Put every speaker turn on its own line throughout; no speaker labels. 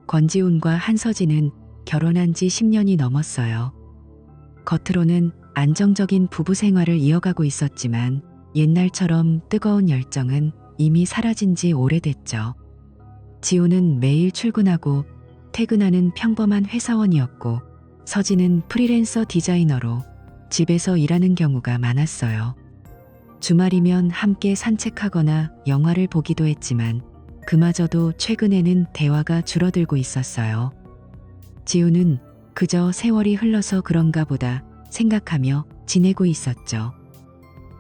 권지훈과 한서진은 결혼한 지 10년이 넘었어요. 겉으로는 안정적인 부부 생활을 이어가고 있었지만 옛날처럼 뜨거운 열정은 이미 사라진 지 오래됐죠. 지훈은 매일 출근하고 퇴근하는 평범한 회사원이었고 서진은 프리랜서 디자이너로 집에서 일하는 경우가 많았어요. 주말이면 함께 산책하거나 영화를 보기도 했지만 그마저도 최근에는 대화가 줄어들고 있었어요. 지훈은 그저 세월이 흘러서 그런가 보다 생각하며 지내고 있었죠.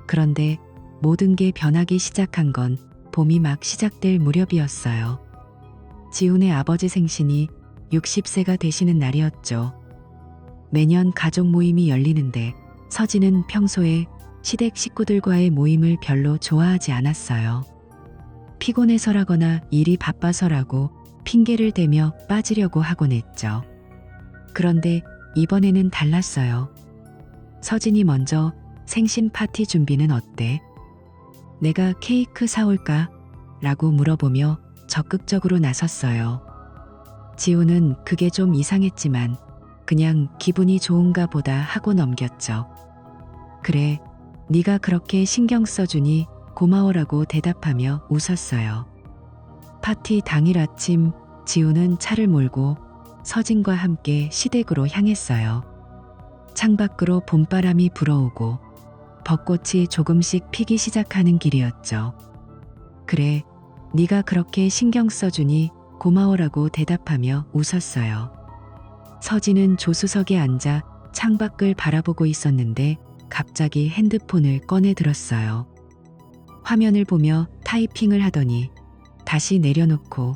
그런데 모든 게 변하기 시작한 건 봄이 막 시작될 무렵이었어요. 지훈의 아버지 생신이 60세가 되시는 날이었죠. 매년 가족 모임이 열리는데 서진은 평소에 시댁 식구들과의 모임을 별로 좋아하지 않았어요. 피곤해서라거나 일이 바빠서라고 핑계를 대며 빠지려고 하곤 했죠. 그런데 이번에는 달랐어요. 서진이 먼저 생신 파티 준비는 어때? 내가 케이크 사올까? 라고 물어보며 적극적으로 나섰어요. 지훈은 그게 좀 이상했지만 그냥 기분이 좋은가 보다 하고 넘겼죠. 그래, 네가 그렇게 신경 써주니 고마워라고 대답하며 웃었어요. 파티 당일 아침 지훈은 차를 몰고 서진과 함께 시댁으로 향했어요. 창밖으로 봄바람이 불어오고 벚꽃이 조금씩 피기 시작하는 길이었죠. 그래, 네가 그렇게 신경 써주니 고마워라고 대답하며 웃었어요. 서진은 조수석에 앉아 창밖을 바라보고 있었는데 갑자기 핸드폰을 꺼내 들었어요. 화면을 보며 타이핑을 하더니 다시 내려놓고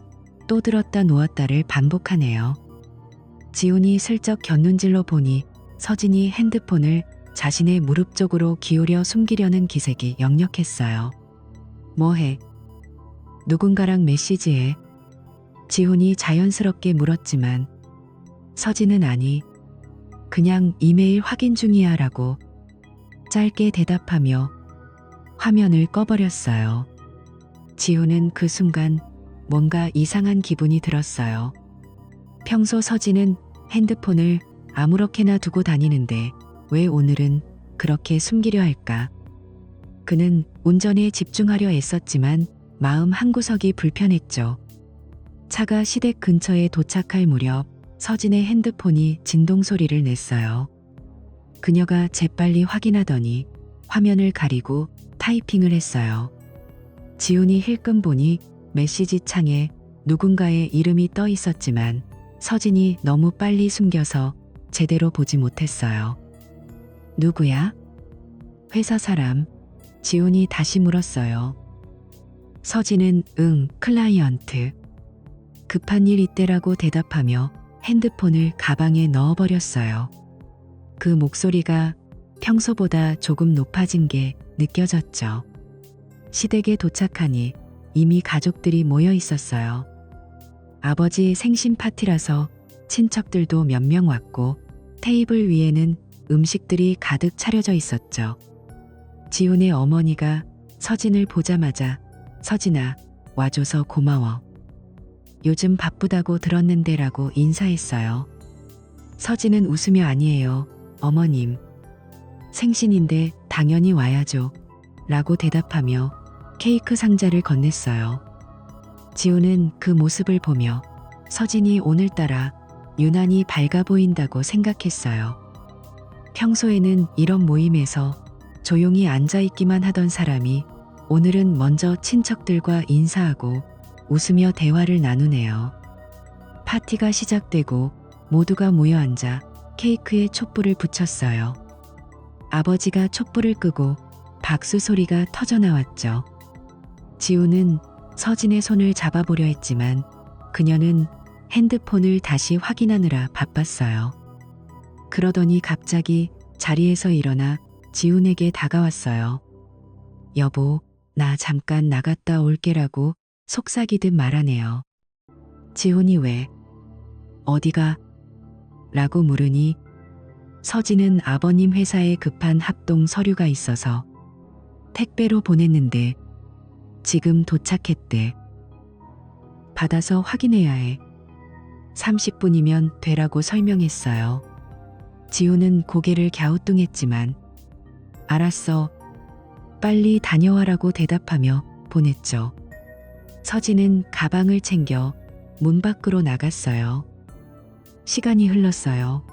또 들었다 놓았다를 반복하네요. 지훈이 슬쩍 곁눈질로 보니 서진이 핸드폰을 자신의 무릎 쪽으로 기울여 숨기려는 기색이 역력했어요. 뭐해? 누군가랑 메시지해? 지훈이 자연스럽게 물었지만 서진은 아니, 그냥 이메일 확인 중이야 라고 짧게 대답하며 화면을 꺼버렸어요. 지훈은 그 순간 뭔가 이상한 기분이 들었어요. 평소 서진은 핸드폰을 아무렇게나 두고 다니는데 왜 오늘은 그렇게 숨기려 할까? 그는 운전에 집중하려 애썼지만 마음 한구석이 불편했죠. 차가 시댁 근처에 도착할 무렵 서진의 핸드폰이 진동 소리를 냈어요. 그녀가 재빨리 확인하더니 화면을 가리고 타이핑을 했어요. 지훈이 힐끔 보니 메시지 창에 누군가의 이름이 떠 있었지만 서진이 너무 빨리 숨겨서 제대로 보지 못했어요. 누구야? 회사 사람. 지훈이 다시 물었어요. 서진은 클라이언트. 급한 일 있대라고 대답하며 핸드폰을 가방에 넣어버렸어요. 그 목소리가 평소보다 조금 높아진 게 느껴졌죠. 시댁에 도착하니 이미 가족들이 모여 있었어요. 아버지 생신 파티라서 친척들도 몇 명 왔고 테이블 위에는 음식들이 가득 차려져 있었죠. 지훈의 어머니가 서진을 보자마자 서진아, 와줘서 고마워. 요즘 바쁘다고 들었는데 라고 인사했어요. 서진은 웃으며 아니에요, 어머님. 생신인데 당연히 와야죠. 라고 대답하며 케이크 상자를 건넸어요. 지훈은 그 모습을 보며 서진이 오늘따라 유난히 밝아 보인다고 생각했어요. 평소에는 이런 모임에서 조용히 앉아있기만 하던 사람이 오늘은 먼저 친척들과 인사하고 웃으며 대화를 나누네요. 파티가 시작되고 모두가 모여 앉아 케이크에 촛불을 붙였어요. 아버지가 촛불을 끄고 박수 소리가 터져나왔죠. 지훈은 서진의 손을 잡아보려 했지만 그녀는 핸드폰을 다시 확인하느라 바빴어요. 그러더니 갑자기 자리에서 일어나 지훈에게 다가왔어요. 여보, 나 잠깐 나갔다 올게라고 속삭이듯 말하네요. 지훈이 왜? 어디가? 라고 물으니 서진은 아버님 회사에 급한 합동 서류가 있어서 택배로 보냈는데 지금 도착했대. 받아서 확인해야 해. 30분이면 되라고 설명했어요. 지우는 고개를 갸우뚱했지만 알았어. 빨리 다녀와라고 대답하며 보냈죠. 서진은 가방을 챙겨 문 밖으로 나갔어요. 시간이 흘렀어요.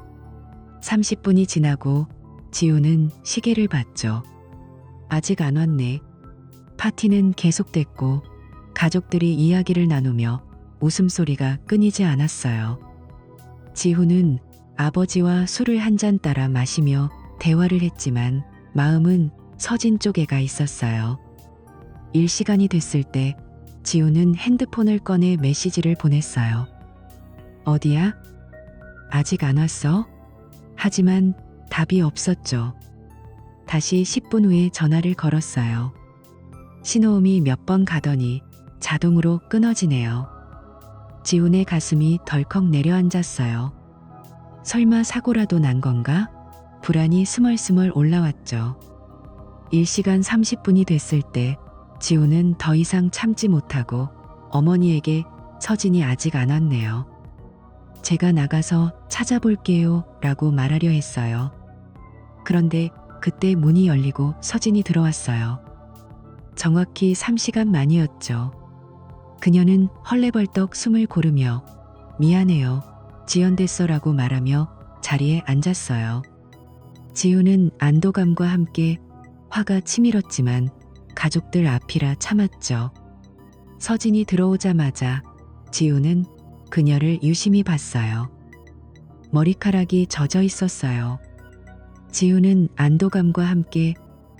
30분이 지나고 지우는 시계를 봤죠. 아직 안 왔네. 파티는 계속됐고 가족들이 이야기를 나누며 웃음소리가 끊이지 않았어요. 지우는 아버지와 술을 한 잔 따라 마시며 대화를 했지만 마음은 서진 쪽에 가 있었어요. 일 시간이 됐을 때 지우는 핸드폰을 꺼내 메시지를 보냈어요. 어디야? 아직 안 왔어? 하지만 답이 없었죠. 다시 10분 후에 전화를 걸었어요. 신호음이 몇 번 가더니 자동으로 끊어지네요. 지훈의 가슴이 덜컥 내려앉았어요. 설마 사고라도 난 건가? 불안이 스멀스멀 올라왔죠. 1시간 30분이 됐을 때 지훈은 더 이상 참지 못하고 어머니에게 서진이 아직 안 왔네요. 제가 나가서 찾아볼게요 라고 말하려 했어요. 그런데 그때 문이 열리고 서진이 들어왔어요. 정확히 3시간 만이었죠. 그녀는 헐레벌떡 숨을 고르며 미안해요. 지연됐어 라고 말하며 자리에 앉았어요. 지우는 안도감과 함께 화가 치밀었지만 가족들 앞이라 참았죠. 서진이 들어오자마자 지우는 그녀를 유심히 봤어요. 머리카락이 젖어 있었어요. 지우는 안도감과 함께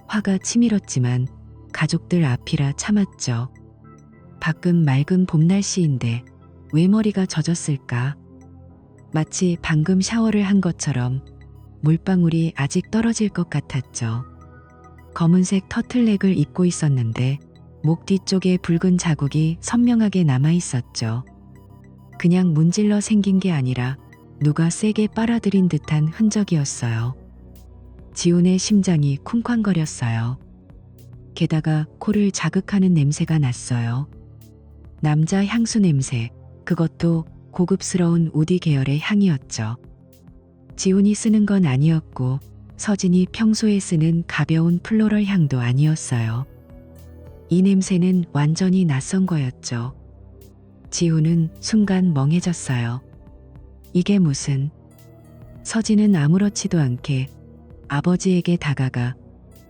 화가 치밀었지만 가족들 앞이라 참았죠. 밖은 맑은 봄 날씨인데 왜 머리가 젖었을까? 마치 방금 샤워를 한 것처럼 물방울이 아직 떨어질 것 같았죠. 검은색 터틀넥을 입고 있었는데 목 뒤쪽에 붉은 자국이 선명하게 남아 있었죠. 그냥 문질러 생긴 게 아니라 누가 세게 빨아들인 듯한 흔적이었어요. 지훈의 심장이 쿵쾅거렸어요. 게다가 코를 자극하는 냄새가 났어요. 남자 향수 냄새, 그것도 고급스러운 우디 계열의 향이었죠. 지훈이 쓰는 건 아니었고 서진이 평소에 쓰는 가벼운 플로럴 향도 아니었어요. 이 냄새는 완전히 낯선 거였죠. 지훈은 순간 멍해졌어요. 이게 무슨... 서진은 아무렇지도 않게 아버지에게 다가가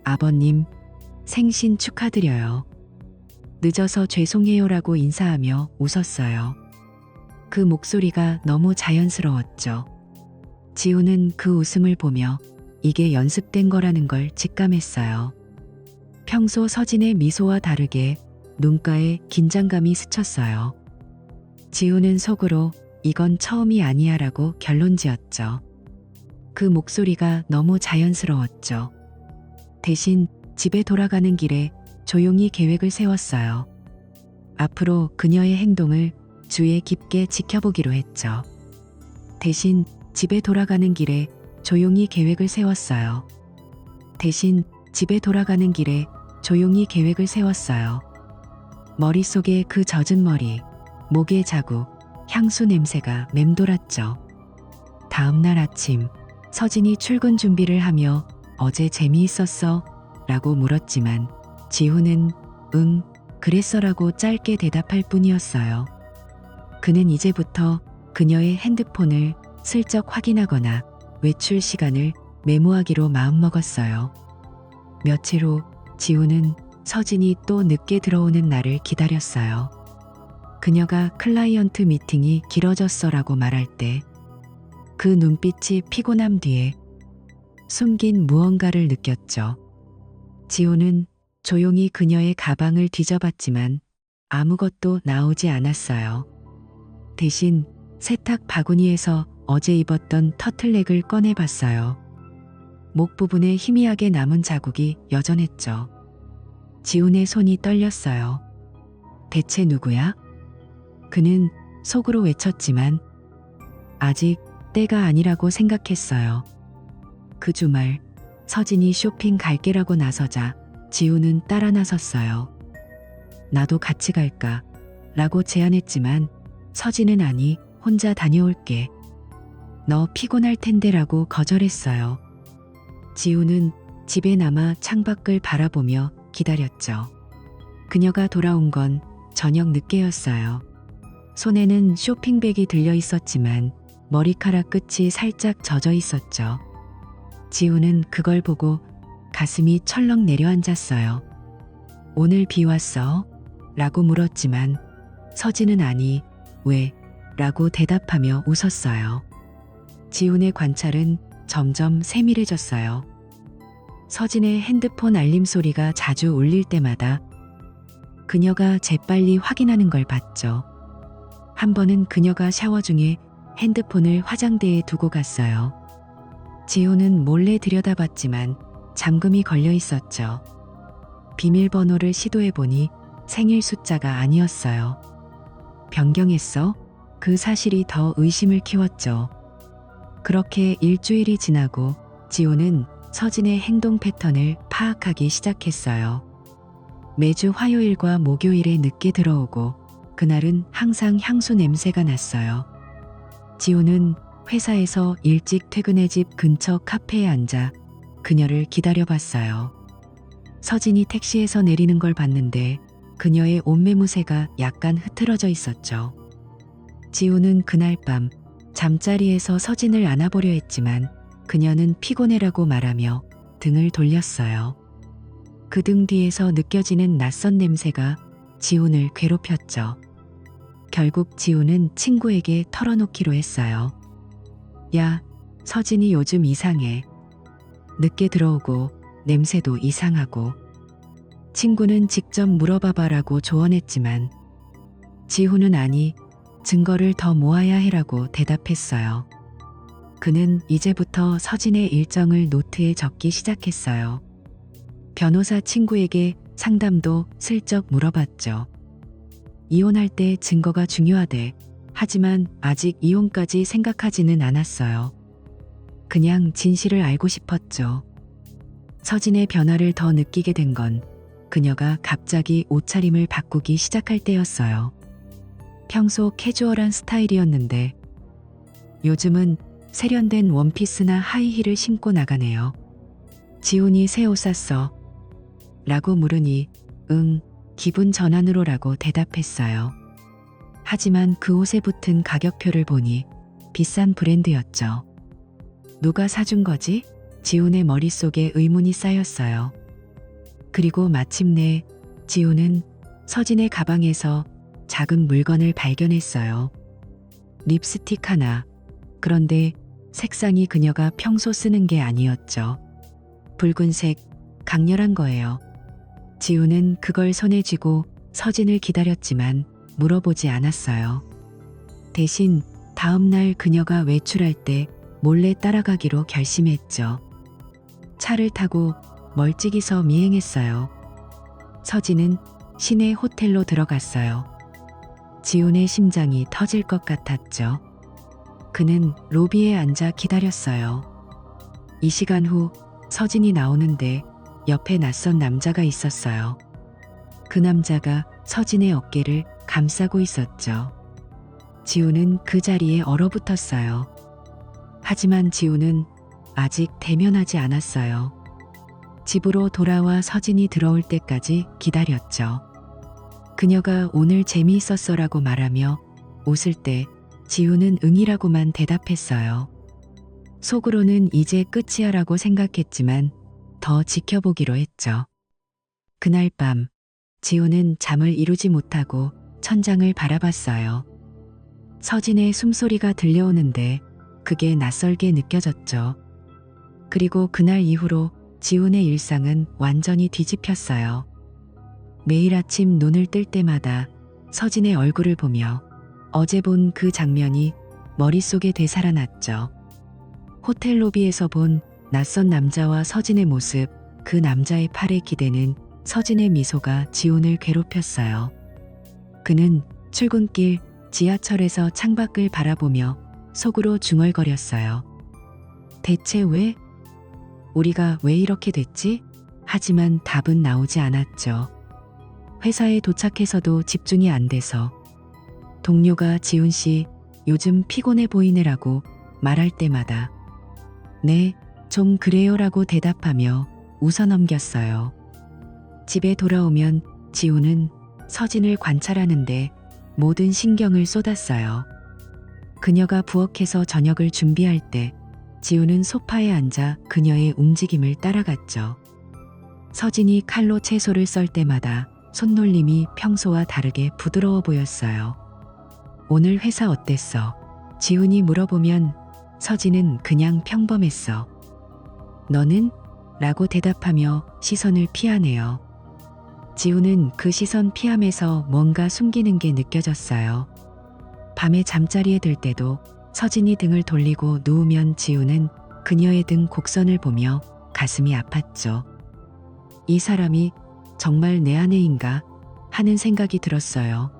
아버님, 생신 축하드려요. 늦어서 죄송해요라고 인사하며 웃었어요. 그 목소리가 너무 자연스러웠죠. 지우는 그 웃음을 보며 이게 연습된 거라는 걸 직감했어요. 평소 서진의 미소와 다르게 눈가에 긴장감이 스쳤어요. 지우는 속으로 이건 처음이 아니야라고 결론지었죠. 그 목소리가 너무 자연스러웠죠. 대신 집에 돌아가는 길에 조용히 계획을 세웠어요. 앞으로 그녀의 행동을 주의 깊게 지켜보기로 했죠. 대신 집에 돌아가는 길에 조용히 계획을 세웠어요. 대신 집에 돌아가는 길에 조용히 계획을 세웠어요. 머릿속에 그 젖은 머리, 목의 자국, 향수 냄새가 맴돌았죠. 다음 날 아침 서진이 출근 준비를 하며 어제 재미있었어? 라고 물었지만 지훈은 응, 그랬어라고 짧게 대답할 뿐이었어요. 그는 이제부터 그녀의 핸드폰을 슬쩍 확인하거나 외출 시간을 메모하기로 마음먹었어요. 며칠 후 지훈은 서진이 또 늦게 들어오는 날을 기다렸어요. 그녀가 클라이언트 미팅이 길어졌어라고 말할 때 그 눈빛이 피곤함 뒤에 숨긴 무언가를 느꼈죠. 지훈은 조용히 그녀의 가방을 뒤져봤지만 아무것도 나오지 않았어요. 대신 세탁 바구니에서 어제 입었던 터틀넥을 꺼내봤어요. 목 부분에 희미하게 남은 자국이 여전했죠. 지훈의 손이 떨렸어요. 대체 누구야? 그는 속으로 외쳤지만 아직 때가 아니라고 생각했어요. 그 주말 서진이 쇼핑 갈게라고 나서자 지훈은 따라 나섰어요. 나도 같이 갈까? 라고 제안했지만 서진은 아니, 혼자 다녀올게. 너 피곤할 텐데라고 거절했어요. 지우는 집에 남아 창밖을 바라보며 기다렸죠. 그녀가 돌아온 건 저녁 늦게였어요. 손에는 쇼핑백이 들려 있었지만 머리카락 끝이 살짝 젖어 있었죠. 지우는 그걸 보고 가슴이 철렁 내려앉았어요. 오늘 비 왔어? 라고 물었지만 서진은 아니, 왜? 라고 대답하며 웃었어요. 지훈의 관찰은 점점 세밀해졌어요. 서진의 핸드폰 알림 소리가 자주 울릴 때마다 그녀가 재빨리 확인하는 걸 봤죠. 한 번은 그녀가 샤워 중에 핸드폰을 화장대에 두고 갔어요. 지훈은 몰래 들여다봤지만 잠금이 걸려 있었죠. 비밀번호를 시도해보니 생일 숫자가 아니었어요. 변경했어? 그 사실이 더 의심을 키웠죠. 그렇게 일주일이 지나고 지호는 서진의 행동 패턴을 파악하기 시작했어요. 매주 화요일과 목요일에 늦게 들어오고 그날은 항상 향수 냄새가 났어요. 지호는 회사에서 일찍 퇴근해 집 근처 카페에 앉아 그녀를 기다려봤어요. 서진이 택시에서 내리는 걸 봤는데 그녀의 옷매무새가 약간 흐트러져 있었죠. 지호는 그날 밤 잠자리에서 서진을 안아보려 했지만 그녀는 피곤해라고 말하며 등을 돌렸어요. 그 등 뒤에서 느껴지는 낯선 냄새가 지훈을 괴롭혔죠. 결국 지훈은 친구에게 털어놓기로 했어요. 야, 서진이 요즘 이상해. 늦게 들어오고 냄새도 이상하고. 친구는 직접 물어봐봐라고 조언했지만 지훈은 아니, 증거를 더 모아야 해라고 대답했어요. 그는 이제부터 서진의 일정을 노트에 적기 시작했어요. 변호사 친구에게 상담도 슬쩍 물어봤죠. 이혼할 때 증거가 중요하대. 하지만 아직 이혼까지 생각하지는 않았어요. 그냥 진실을 알고 싶었죠. 서진의 변화를 더 느끼게 된 건 그녀가 갑자기 옷차림을 바꾸기 시작할 때였어요. 평소 캐주얼한 스타일이었는데 요즘은 세련된 원피스나 하이힐을 신고 나가네요. 지훈이 새 옷 샀어? 라고 물으니 응, 기분 전환으로라고 대답했어요. 하지만 그 옷에 붙은 가격표를 보니 비싼 브랜드였죠. 누가 사준 거지? 지훈의 머릿속에 의문이 쌓였어요. 그리고 마침내 지훈은 서진의 가방에서 작은 물건을 발견했어요. 립스틱 하나. 그런데 색상이 그녀가 평소 쓰는 게 아니었죠. 붉은색, 강렬한 거예요. 지훈은 그걸 손에 쥐고 서진을 기다렸지만 물어보지 않았어요. 대신 다음날 그녀가 외출할 때 몰래 따라가기로 결심했죠. 차를 타고 멀찍이서 미행했어요. 서진은 시내 호텔로 들어갔어요. 지훈의 심장이 터질 것 같았죠. 그는 로비에 앉아 기다렸어요. 이 시간 후 서진이 나오는데 옆에 낯선 남자가 있었어요. 그 남자가 서진의 어깨를 감싸고 있었죠. 지훈은 그 자리에 얼어붙었어요. 하지만 지훈은 아직 대면하지 않았어요. 집으로 돌아와 서진이 들어올 때까지 기다렸죠. 그녀가 오늘 재미있었어라고 말하며 웃을 때 지훈은 응이라고만 대답했어요. 속으로는 이제 끝이야라고 생각했지만 더 지켜보기로 했죠. 그날 밤 지훈은 잠을 이루지 못하고 천장을 바라봤어요. 서진의 숨소리가 들려오는데 그게 낯설게 느껴졌죠. 그리고 그날 이후로 지훈의 일상은 완전히 뒤집혔어요. 매일 아침 눈을 뜰 때마다 서진의 얼굴을 보며 어제 본 그 장면이 머릿속에 되살아났죠. 호텔 로비에서 본 낯선 남자와 서진의 모습, 그 남자의 팔에 기대는 서진의 미소가 지훈을 괴롭혔어요. 그는 출근길 지하철에서 창밖을 바라보며 속으로 중얼거렸어요. 대체 왜? 우리가 왜 이렇게 됐지? 하지만 답은 나오지 않았죠. 회사에 도착해서도 집중이 안 돼서 동료가 지훈 씨, 요즘 피곤해 보이네라고 말할 때마다 네, 좀 그래요라고 대답하며 웃어넘겼어요. 집에 돌아오면 지우는 서진을 관찰하는데 모든 신경을 쏟았어요. 그녀가 부엌에서 저녁을 준비할 때 지우는 소파에 앉아 그녀의 움직임을 따라갔죠. 서진이 칼로 채소를 썰 때마다 손놀림이 평소와 다르게 부드러워 보였어요. 오늘 회사 어땠어? 지훈이 물어보면 서진은 그냥 평범했어. 너는? 라고 대답하며 시선을 피하네요. 지훈은 그 시선 피함에서 뭔가 숨기는 게 느껴졌어요. 밤에 잠자리에 들 때도 서진이 등을 돌리고 누우면 지훈은 그녀의 등 곡선을 보며 가슴이 아팠죠. 이 사람이 정말 내 아내인가 하는 생각이 들었어요.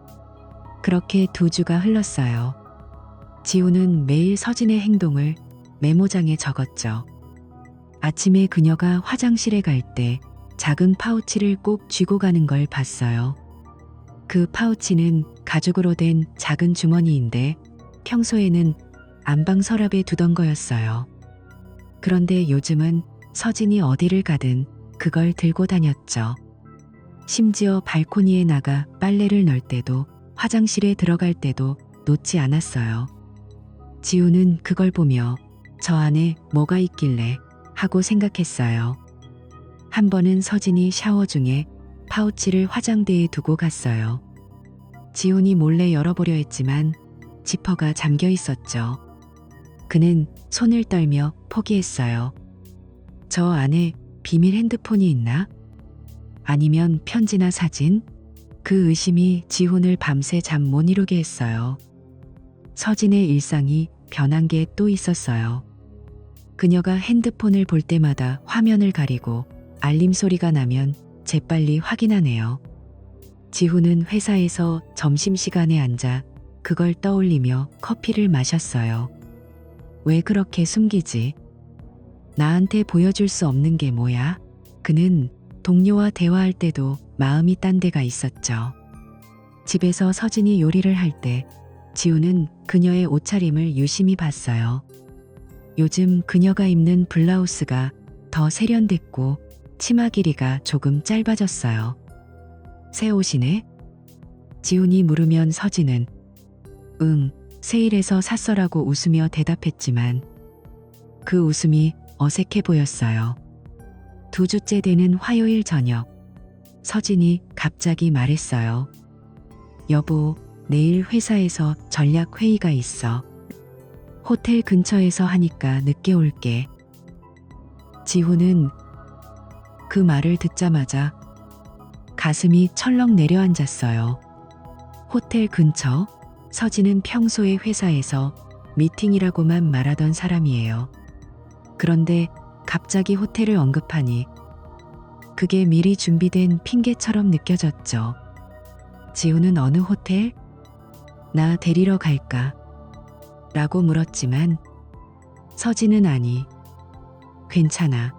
그렇게 2주가 흘렀어요. 지우는 매일 서진의 행동을 메모장에 적었죠. 아침에 그녀가 화장실에 갈 때 작은 파우치를 꼭 쥐고 가는 걸 봤어요. 그 파우치는 가죽으로 된 작은 주머니인데 평소에는 안방 서랍에 두던 거였어요. 그런데 요즘은 서진이 어디를 가든 그걸 들고 다녔죠. 심지어 발코니에 나가 빨래를 널 때도 화장실에 들어갈 때도 놓지 않았어요. 지우는 그걸 보며 저 안에 뭐가 있길래 하고 생각했어요. 한 번은 서진이 샤워 중에 파우치를 화장대에 두고 갔어요. 지훈이 몰래 열어보려 했지만 지퍼가 잠겨 있었죠. 그는 손을 떨며 포기했어요. 저 안에 비밀 핸드폰이 있나? 아니면 편지나 사진? 그 의심이 지훈을 밤새 잠 못 이루게 했어요. 서진의 일상이 변한 게 또 있었어요. 그녀가 핸드폰을 볼 때마다 화면을 가리고 알림 소리가 나면 재빨리 확인하네요. 지훈은 회사에서 점심시간에 앉아 그걸 떠올리며 커피를 마셨어요. 왜 그렇게 숨기지? 나한테 보여줄 수 없는 게 뭐야? 그는 동료와 대화할 때도 마음이 딴 데가 있었죠. 집에서 서진이 요리를 할 때 지우는 그녀의 옷차림을 유심히 봤어요. 요즘 그녀가 입는 블라우스가 더 세련됐고 치마 길이가 조금 짧아졌어요. 새 옷이네? 지훈이 물으면 서진은 응, 세일해서 샀어라고 웃으며 대답했지만 그 웃음이 어색해 보였어요. 2주째 되는 화요일 저녁, 서진이 갑자기 말했어요. 여보, 내일 회사에서 전략 회의가 있어. 호텔 근처에서 하니까 늦게 올게. 지훈은 그 말을 듣자마자 가슴이 철렁 내려앉았어요. 호텔 근처? 서진은 평소에 회사에서 미팅이라고만 말하던 사람이에요. 그런데 갑자기 호텔을 언급하니 그게 미리 준비된 핑계처럼 느껴졌죠. 지훈은 어느 호텔? 나 데리러 갈까? 라고 물었지만 서진은 아니, 괜찮아.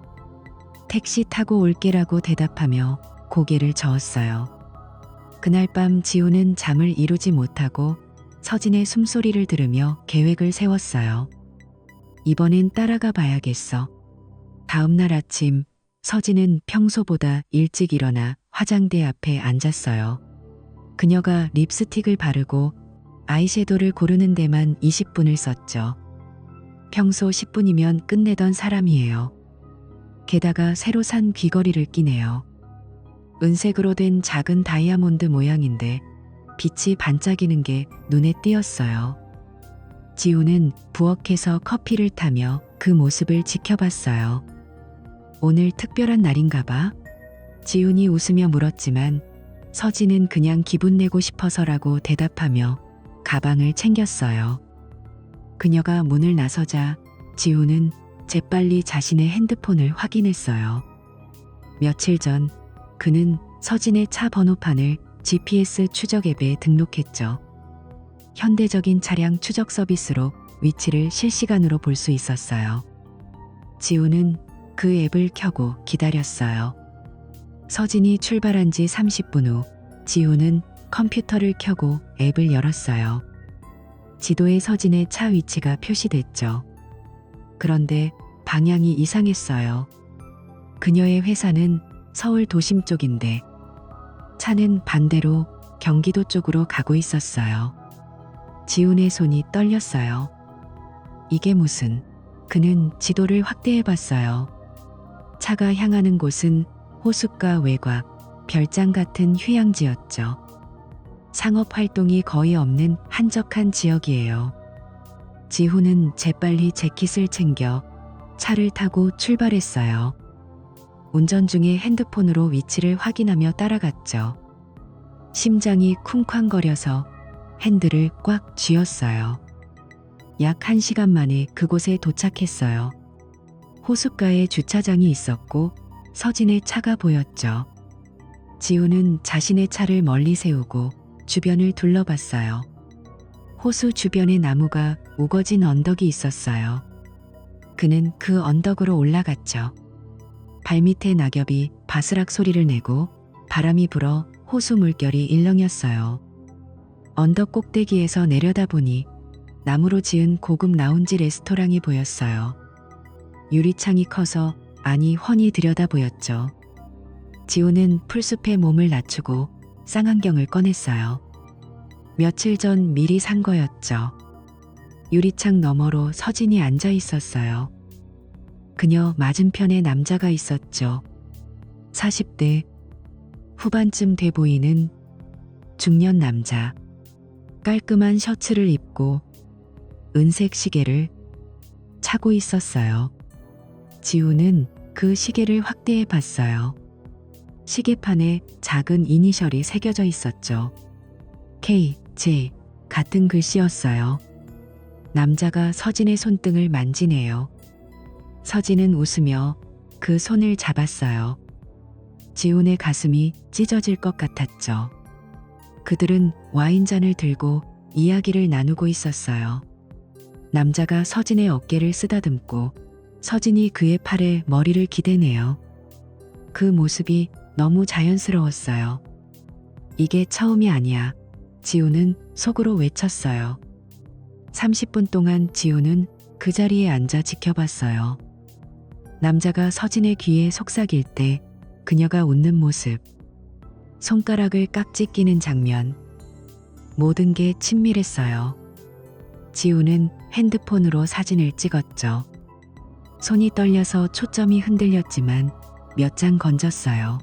택시 타고 올게라고 대답하며 고개를 저었어요. 그날 밤 지훈은 잠을 이루지 못하고 서진의 숨소리를 들으며 계획을 세웠어요. 이번엔 따라가 봐야겠어. 다음 날 아침 서진은 평소보다 일찍 일어나 화장대 앞에 앉았어요. 그녀가 립스틱을 바르고 아이섀도를 고르는 데만 20분을 썼죠. 평소 10분이면 끝내던 사람이에요. 게다가 새로 산 귀걸이를 끼네요. 은색으로 된 작은 다이아몬드 모양인데 빛이 반짝이는 게 눈에 띄었어요. 지우는 부엌에서 커피를 타며 그 모습을 지켜봤어요. 오늘 특별한 날인가 봐? 지훈이 웃으며 물었지만 서진은 그냥 기분 내고 싶어서라고 대답하며 가방을 챙겼어요. 그녀가 문을 나서자 지훈은 재빨리 자신의 핸드폰을 확인했어요. 며칠 전 그는 서진의 차 번호판을 GPS 추적 앱에 등록했죠. 현대적인 차량 추적 서비스로 위치를 실시간으로 볼 수 있었어요. 지훈은 그 앱을 켜고 기다렸어요. 서진이 출발한 지 30분 후 지훈은 컴퓨터를 켜고 앱을 열었어요. 지도에 서진의 차 위치가 표시됐죠. 그런데 방향이 이상했어요. 그녀의 회사는 서울 도심 쪽인데 차는 반대로 경기도 쪽으로 가고 있었어요. 지훈의 손이 떨렸어요. 이게 무슨... 그는 지도를 확대해 봤어요. 차가 향하는 곳은 호숫가 외곽, 별장 같은 휴양지였죠. 상업 활동이 거의 없는 한적한 지역이에요. 지훈은 재빨리 재킷을 챙겨 차를 타고 출발했어요. 운전 중에 핸드폰으로 위치를 확인하며 따라갔죠. 심장이 쿵쾅거려서 핸들을 꽉 쥐었어요. 약 1시간 만에 그곳에 도착했어요. 호숫가에 주차장이 있었고 서진의 차가 보였죠. 지훈은 자신의 차를 멀리 세우고 주변을 둘러봤어요. 호수 주변에 나무가 우거진 언덕이 있었어요. 그는 그 언덕으로 올라갔죠. 발밑에 낙엽이 바스락 소리를 내고 바람이 불어 호수 물결이 일렁였어요. 언덕 꼭대기에서 내려다보니 나무로 지은 고급 라운지 레스토랑이 보였어요. 유리창이 커서 안이 훤히 들여다 보였죠. 지훈은 풀숲에 몸을 낮추고 쌍안경을 꺼냈어요. 며칠 전 미리 산 거였죠. 유리창 너머로 서진이 앉아 있었어요. 그녀 맞은편에 남자가 있었죠. 40대 후반쯤 돼 보이는 중년 남자. 깔끔한 셔츠를 입고 은색 시계를 차고 있었어요. 지훈은 그 시계를 확대해 봤어요. 시계판에 작은 이니셜이 새겨져 있었죠. K, J 같은 글씨였어요. 남자가 서진의 손등을 만지네요. 서진은 웃으며 그 손을 잡았어요. 지훈의 가슴이 찢어질 것 같았죠. 그들은 와인잔을 들고 이야기를 나누고 있었어요. 남자가 서진의 어깨를 쓰다듬고 서진이 그의 팔에 머리를 기대네요. 그 모습이 너무 자연스러웠어요. 이게 처음이 아니야. 지훈은 속으로 외쳤어요. 30분 동안 지훈은 그 자리에 앉아 지켜봤어요. 남자가 서진의 귀에 속삭일 때 그녀가 웃는 모습, 손가락을 깍지 끼는 장면, 모든 게 친밀했어요. 지훈은 핸드폰으로 사진을 찍었죠. 손이 떨려서 초점이 흔들렸지만 몇 장 건졌어요.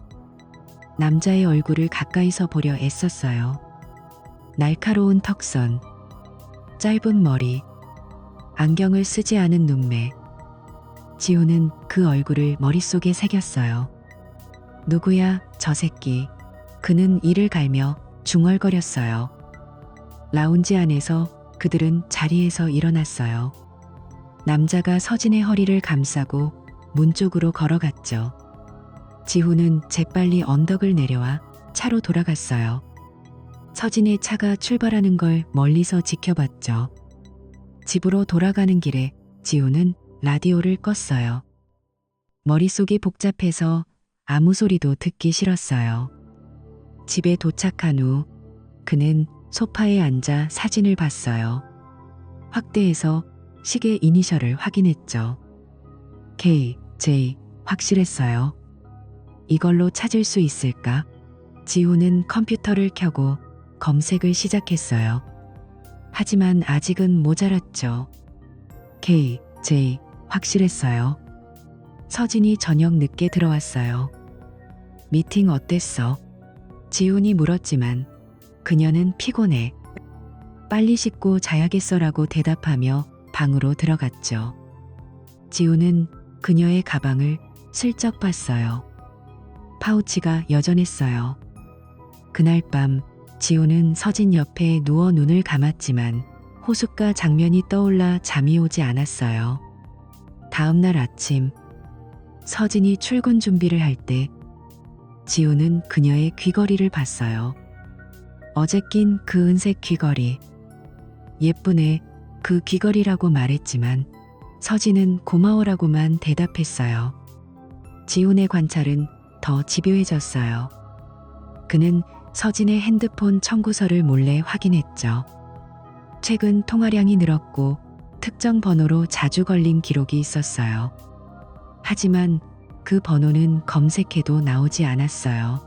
남자의 얼굴을 가까이서 보려 애썼어요. 날카로운 턱선, 짧은 머리, 안경을 쓰지 않은 눈매. 지훈은 그 얼굴을 머릿속에 새겼어요. 누구야, 저 새끼. 그는 이를 갈며 중얼거렸어요. 라운지 안에서 그들은 자리에서 일어났어요. 남자가 서진의 허리를 감싸고 문 쪽으로 걸어갔죠. 지훈은 재빨리 언덕을 내려와 차로 돌아갔어요. 서진의 차가 출발하는 걸 멀리서 지켜봤죠. 집으로 돌아가는 길에 지훈은 라디오를 껐어요. 머릿속이 복잡해서 아무 소리도 듣기 싫었어요. 집에 도착한 후 그는 소파에 앉아 사진을 봤어요. 확대해서 시계 이니셜을 확인했죠. K, J 확실했어요. 이걸로 찾을 수 있을까? 지훈은 컴퓨터를 켜고 검색을 시작했어요. 하지만 아직은 모자랐죠. K, J 확실했어요. 서진이 저녁 늦게 들어왔어요. 미팅 어땠어? 지훈이 물었지만 그녀는 피곤해. 빨리 씻고 자야겠어라고 대답하며 방으로 들어갔죠. 지훈은 그녀의 가방을 슬쩍 봤어요. 파우치가 여전했어요. 그날 밤 지훈은 서진 옆에 누워 눈을 감았지만 호숫가 장면이 떠올라 잠이 오지 않았어요. 다음 날 아침 서진이 출근 준비를 할 때 지훈은 그녀의 귀걸이를 봤어요. 어제 낀 그 은색 귀걸이. 예쁘네. 그 귀걸이라고 말했지만 서진은 고마워라고만 대답했어요. 지훈의 관찰은 더 집요해졌어요. 그는 서진의 핸드폰 청구서를 몰래 확인했죠. 최근 통화량이 늘었고 특정 번호로 자주 걸린 기록이 있었어요. 하지만 그 번호는 검색해도 나오지 않았어요.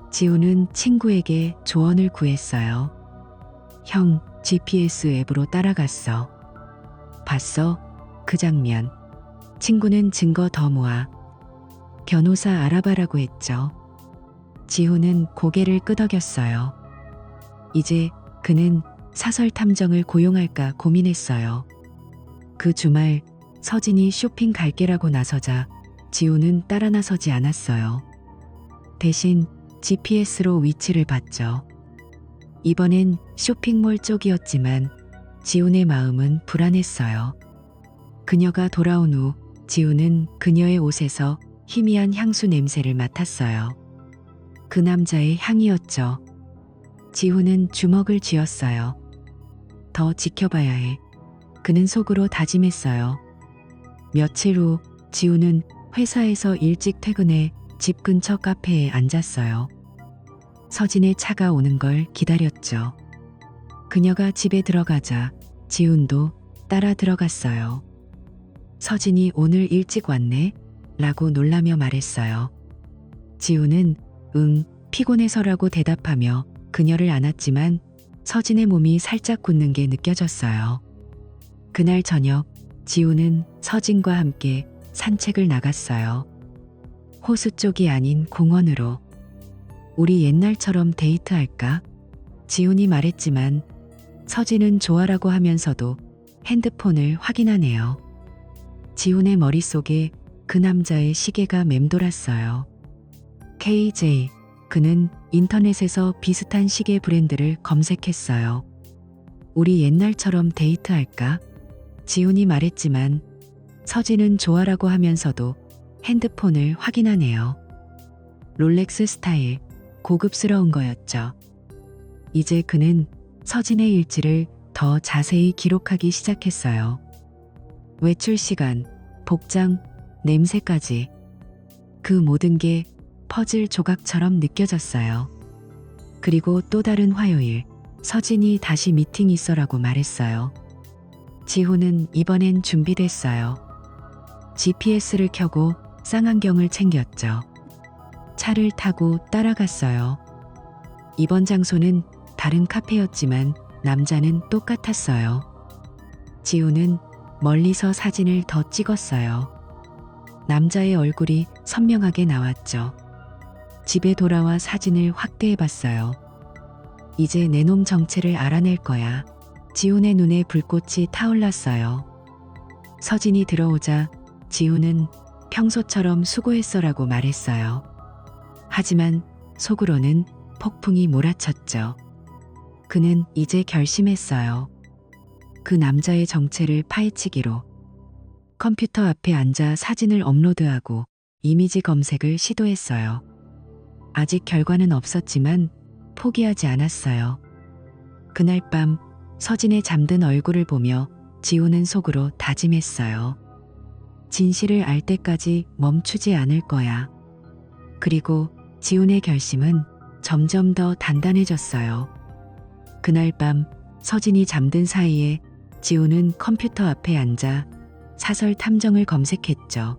지우는 친구에게 조언을 구했어요. 형, GPS 앱으로 따라갔어. 봤어? 그 장면. 친구는 증거 더 모아. 변호사 알아봐라고 했죠. 지우는 고개를 끄덕였어요. 이제 그는 사설 탐정을 고용할까 고민했어요. 그 주말 서진이 쇼핑 갈게라고 나서자 지우는 따라 나서지 않았어요. 대신 GPS로 위치를 봤죠. 이번엔 쇼핑몰 쪽이었지만 지훈의 마음은 불안했어요. 그녀가 돌아온 후 지훈은 그녀의 옷에서 희미한 향수 냄새를 맡았어요. 그 남자의 향이었죠. 지훈은 주먹을 쥐었어요. 더 지켜봐야 해. 그는 속으로 다짐했어요. 며칠 후 지훈은 회사에서 일찍 퇴근해 집 근처 카페에 앉았어요. 서진의 차가 오는 걸 기다렸죠. 그녀가 집에 들어가자 지훈도 따라 들어갔어요. 서진이 오늘 일찍 왔네? 라고 놀라며 말했어요. 지훈은 응, 피곤해서라고 대답하며 그녀를 안았지만 서진의 몸이 살짝 굳는 게 느껴졌어요. 그날 저녁 지훈은 서진과 함께 산책을 나갔어요. 호수 쪽이 아닌 공원으로. 우리 옛날처럼 데이트할까? 지훈이 말했지만 서진은 좋아라고 하면서도 핸드폰을 확인하네요. 지훈의 머릿속에 그 남자의 시계가 맴돌았어요. KJ. 그는 인터넷에서 비슷한 시계 브랜드를 검색했어요. 우리 옛날처럼 데이트할까? 지훈이 말했지만 서진은 좋아라고 하면서도 핸드폰을 확인하네요. 롤렉스 스타일, 고급스러운 거였죠. 이제 그는 서진의 일지를 더 자세히 기록하기 시작했어요. 외출 시간, 복장, 냄새까지. 그 모든 게 퍼즐 조각처럼 느껴졌어요. 그리고 또 다른 화요일, 서진이 다시 미팅 있어라고 말했어요. 지훈은 이번엔 준비됐어요. GPS를 켜고 쌍안경을 챙겼죠. 차를 타고 따라갔어요. 이번 장소는 다른 카페였지만 남자는 똑같았어요. 지훈은 멀리서 사진을 더 찍었어요. 남자의 얼굴이 선명하게 나왔죠. 집에 돌아와 사진을 확대해 봤어요. 이제 내 놈 정체를 알아낼 거야. 지훈의 눈에 불꽃이 타올랐어요. 서진이 들어오자 지훈은 평소처럼 수고했어라고 말했어요. 하지만 속으로는 폭풍이 몰아쳤죠. 그는 이제 결심했어요. 그 남자의 정체를 파헤치기로. 컴퓨터 앞에 앉아 사진을 업로드하고 이미지 검색을 시도했어요. 아직 결과는 없었지만 포기하지 않았어요. 그날 밤 서진의 잠든 얼굴을 보며 지훈은 속으로 다짐했어요. 진실을 알 때까지 멈추지 않을 거야. 그리고 지훈의 결심은 점점 더 단단해졌어요. 그날 밤 서진이 잠든 사이에 지훈은 컴퓨터 앞에 앉아 사설 탐정을 검색했죠.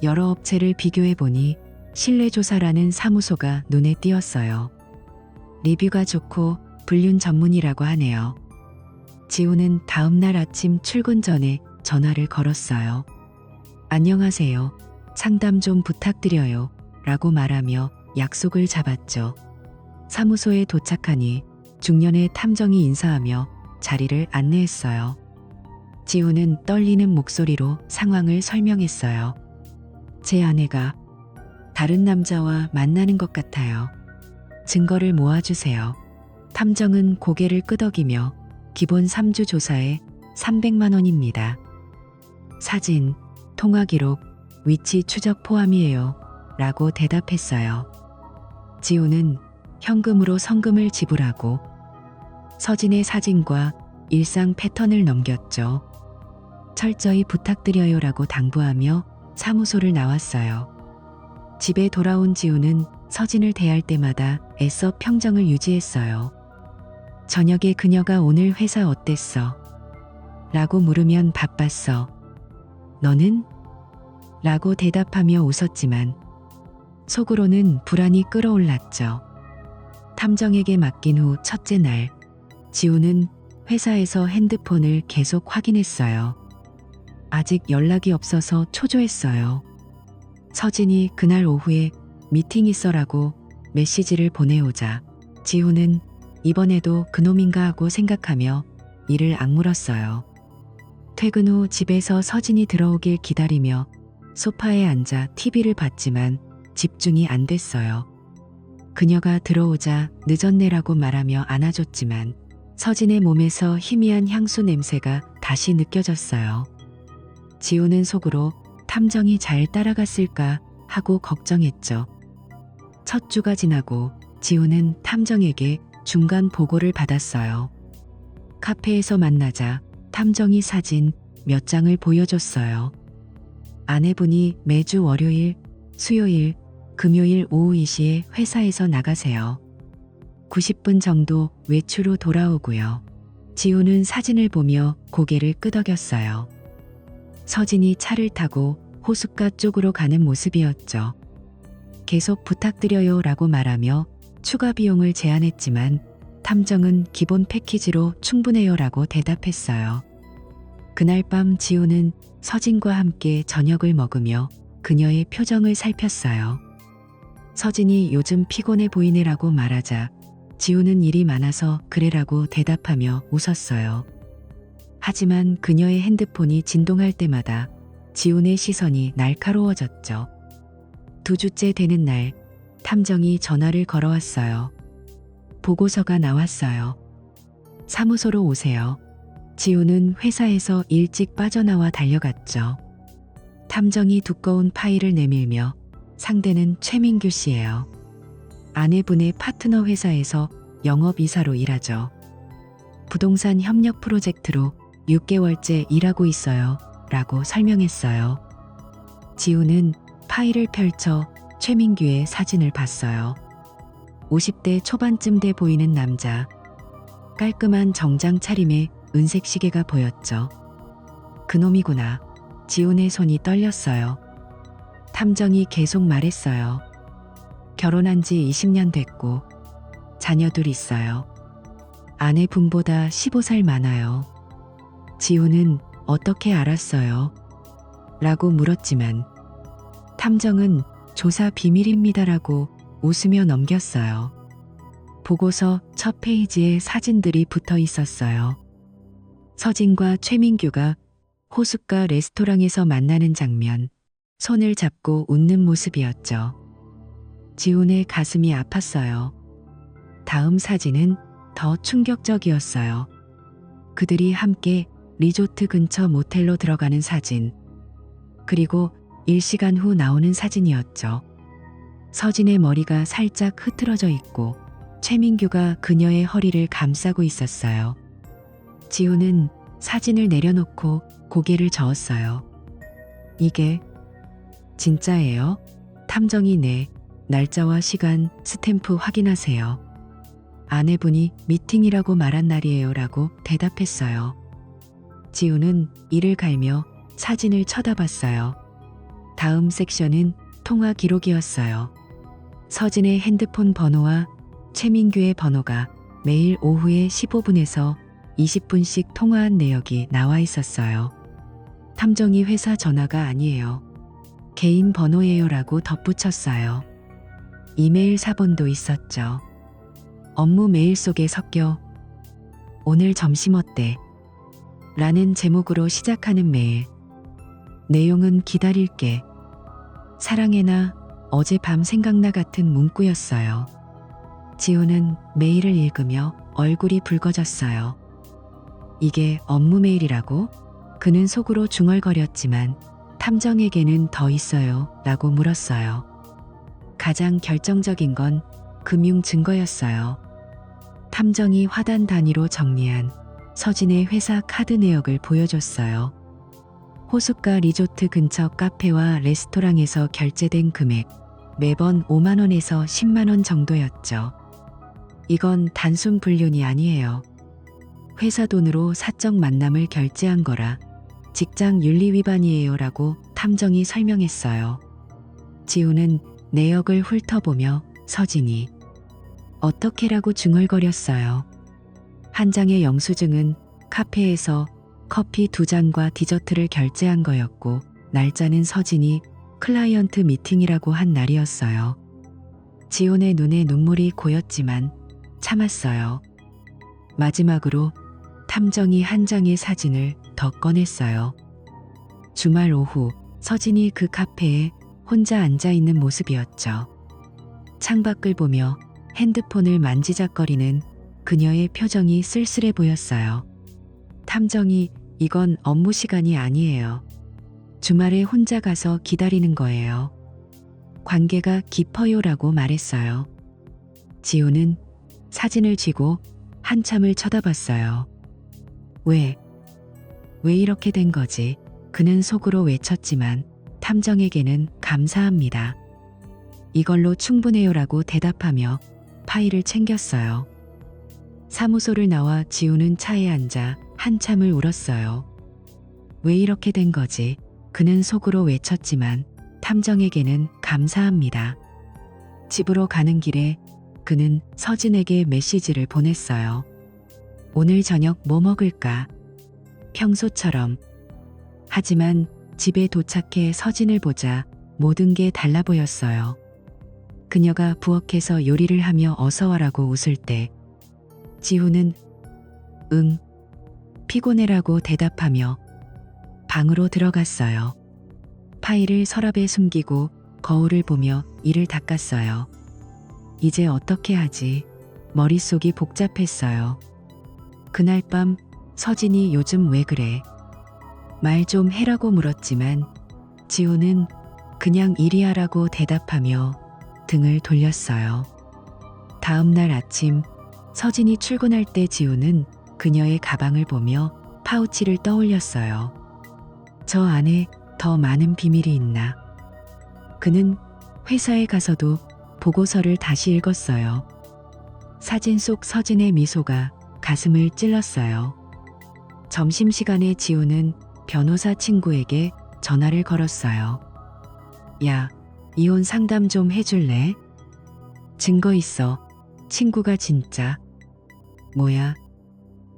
여러 업체를 비교해보니 신뢰조사라는 사무소가 눈에 띄었어요. 리뷰가 좋고 불륜 전문이라고 하네요. 지훈은 다음날 아침 출근 전에 전화를 걸었어요. 안녕하세요. 상담 좀 부탁드려요. 라고 말하며 약속을 잡았죠. 사무소에 도착하니 중년의 탐정이 인사하며 자리를 안내했어요. 지훈은 떨리는 목소리로 상황을 설명했어요. 제 아내가 다른 남자와 만나는 것 같아요. 증거를 모아주세요. 탐정은 고개를 끄덕이며 기본 3주 조사에 300만 원입니다. 사진, 통화 기록, 위치 추적 포함이에요. 라고 대답했어요. 지훈은 현금으로 성금을 지불하고 서진의 사진과 일상 패턴을 넘겼죠. 철저히 부탁드려요 라고 당부하며 사무소를 나왔어요. 집에 돌아온 지훈은 서진을 대할 때마다 애써 평정을 유지했어요. 저녁에 그녀가 오늘 회사 어땠어? 라고 물으면 바빴어. 너는? 라고 대답하며 웃었지만 속으로는 불안이 끌어올랐죠. 탐정에게 맡긴 후 첫째 날, 지우는 회사에서 핸드폰을 계속 확인했어요. 아직 연락이 없어서 초조했어요. 서진이 그날 오후에 미팅 있어라고 메시지를 보내오자 지우는 이번에도 그놈인가 하고 생각하며 이를 악물었어요. 퇴근 후 집에서 서진이 들어오길 기다리며 소파에 앉아 TV를 봤지만 집중이 안 됐어요. 그녀가 들어오자 늦었네라고 말하며 안아줬지만 서진의 몸에서 희미한 향수 냄새가 다시 느껴졌어요. 지우는 속으로 탐정이 잘 따라갔을까 하고 걱정했죠. 첫 주가 지나고 지우는 탐정에게 중간 보고를 받았어요. 카페에서 만나자 탐정이 사진 몇 장을 보여줬어요. 아내분이 매주 월요일, 수요일, 금요일 오후 2시에 회사에서 나가세요. 90분 정도 외출 후 돌아오고요. 지우는 사진을 보며 고개를 끄덕였어요. 서진이 차를 타고 호숫가 쪽으로 가는 모습이었죠. 계속 부탁드려요 라고 말하며 추가 비용을 제안했지만 탐정은 기본 패키지로 충분해요 라고 대답했어요. 그날 밤 지우는 서진과 함께 저녁을 먹으며 그녀의 표정을 살폈어요. 서진이 요즘 피곤해 보이네라고 말하자 지우는 일이 많아서 그래라고 대답하며 웃었어요. 하지만 그녀의 핸드폰이 진동할 때마다 지훈의 시선이 날카로워졌죠. 2주째 되는 날, 탐정이 전화를 걸어왔어요. 보고서가 나왔어요. 사무소로 오세요. 지훈은 회사에서 일찍 빠져나와 달려갔죠. 탐정이 두꺼운 파일을 내밀며 상대는 최민규 씨예요. 아내분의 파트너 회사에서 영업이사로 일하죠. 부동산 협력 프로젝트로 6개월째 일하고 있어요. 라고 설명했어요. 지우는 파일을 펼쳐 최민규의 사진을 봤어요. 50대 초반쯤 돼 보이는 남자. 깔끔한 정장 차림에 은색 시계가 보였죠. 그놈이구나. 지훈의 손이 떨렸어요. 탐정이 계속 말했어요. 결혼한 지 20년 됐고 자녀들 있어요. 아내분보다 15살 많아요. 지훈은 어떻게 알았어요? 라고 물었지만 탐정은 조사 비밀입니다라고 웃으며 넘겼어요. 보고서 첫 페이지에 사진들이 붙어 있었어요. 서진과 최민규가 호숫가 레스토랑에서 만나는 장면, 손을 잡고 웃는 모습이었죠. 지훈의 가슴이 아팠어요. 다음 사진은 더 충격적이었어요. 그들이 함께 리조트 근처 모텔로 들어가는 사진, 그리고 1시간 후 나오는 사진이었죠. 서진의 머리가 살짝 흐트러져 있고 최민규가 그녀의 허리를 감싸고 있었어요. 지훈은 사진을 내려놓고 고개를 저었어요. 이게 진짜예요? 탐정이 네, 날짜와 시간, 스탬프 확인하세요. 아내분이 미팅이라고 말한 날이에요 라고 대답했어요. 지훈은 이를 갈며 사진을 쳐다봤어요. 다음 섹션은 통화 기록이었어요. 서진의 핸드폰 번호와 최민규의 번호가 매일 오후에 15분에서 20분씩 통화한 내역이 나와 있었어요. 탐정이 회사 전화가 아니에요. 개인 번호예요 라고 덧붙였어요. 이메일 사본도 있었죠. 업무 메일 속에 섞여 오늘 점심 어때? 라는 제목으로 시작하는 메일. 내용은 기다릴게. 사랑해나 어젯밤 생각나 같은 문구였어요. 지훈은 메일을 읽으며 얼굴이 붉어졌어요. 이게 업무 메일이라고? 그는 속으로 중얼거렸지만 탐정에게는 더 있어요 라고 물었어요. 가장 결정적인 건 금융 증거였어요. 탐정이 화단 단위로 정리한 서진의 회사 카드 내역을 보여줬어요. 호숫가 리조트 근처 카페와 레스토랑에서 결제된 금액, 매번 5만 원에서 10만 원 정도였죠. 이건 단순 불륜이 아니에요. 회사 돈으로 사적 만남을 결제한 거라 직장 윤리 위반이에요 라고 탐정이 설명했어요. 지우는 내역을 훑어보며 서진이 어떻게라고 중얼거렸어요. 한 장의 영수증은 카페에서 커피 2잔과 디저트를 결제한 거였고 날짜는 서진이 클라이언트 미팅이라고 한 날이었어요. 지훈의 눈에 눈물이 고였지만 참았어요. 마지막으로 탐정이 한 장의 사진을 더 꺼냈어요. 주말 오후 서진이 그 카페에 혼자 앉아있는 모습이었죠. 창밖을 보며 핸드폰을 만지작거리는 그녀의 표정이 쓸쓸해 보였어요. 탐정이 이건 업무 시간이 아니에요. 주말에 혼자 가서 기다리는 거예요. 관계가 깊어요라고 말했어요. 지우는 사진을 쥐고 한참을 쳐다봤어요. 왜 이렇게 된 거지? 그는 속으로 외쳤지만 탐정에게는 감사합니다. 이걸로 충분해요라고 대답하며 파일을 챙겼어요. 사무소를 나와 지우는 차에 앉아 한참을 울었어요. 왜 이렇게 된 거지? 그는 속으로 외쳤지만 탐정에게는 감사합니다. 집으로 가는 길에 그는 서진에게 메시지를 보냈어요. 오늘 저녁 뭐 먹을까? 평소처럼. 하지만 집에 도착해 서진을 보자 모든 게 달라 보였어요. 그녀가 부엌에서 요리를 하며 어서와라고 웃을 때 지우는 응, 피곤해라고 대답하며 방으로 들어갔어요. 파일을 서랍에 숨기고 거울을 보며 이를 닦았어요. 이제 어떻게 하지? 머릿속이 복잡했어요. 그날 밤 서진이 요즘 왜 그래? 말 좀 해라고 물었지만 지우는 그냥 일이 하라고 대답하며 등을 돌렸어요. 다음 날 아침 서진이 출근할 때 지우는 그녀의 가방을 보며 파우치를 떠올렸어요. 저 안에 더 많은 비밀이 있나? 그는 회사에 가서도 보고서를 다시 읽었어요. 사진 속 서진의 미소가 가슴을 찔렀어요. 점심시간에 지우는 변호사 친구에게 전화를 걸었어요. 야, 이혼 상담 좀 해줄래? 증거 있어. 친구가 진짜. 뭐야?